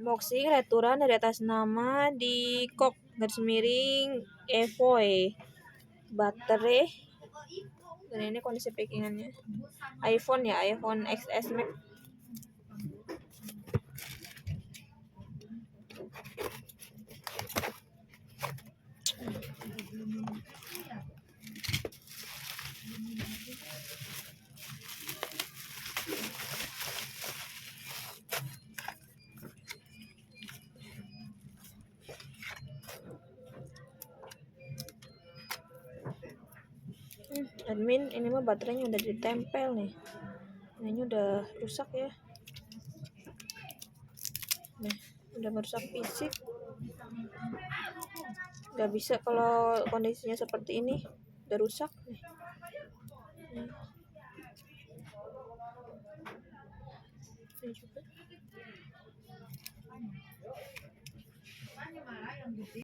Unboxing returan dari atas nama di kok garis miring Evoy baterai. Dan ini kondisi packingannya iPhone ya, iPhone XS Max. Admin, ini mah baterainya udah ditempel nih. Ini udah rusak ya. Nah, udah merusak fisik. Gak bisa kalau kondisinya seperti ini, udah rusak nih. Ini juga.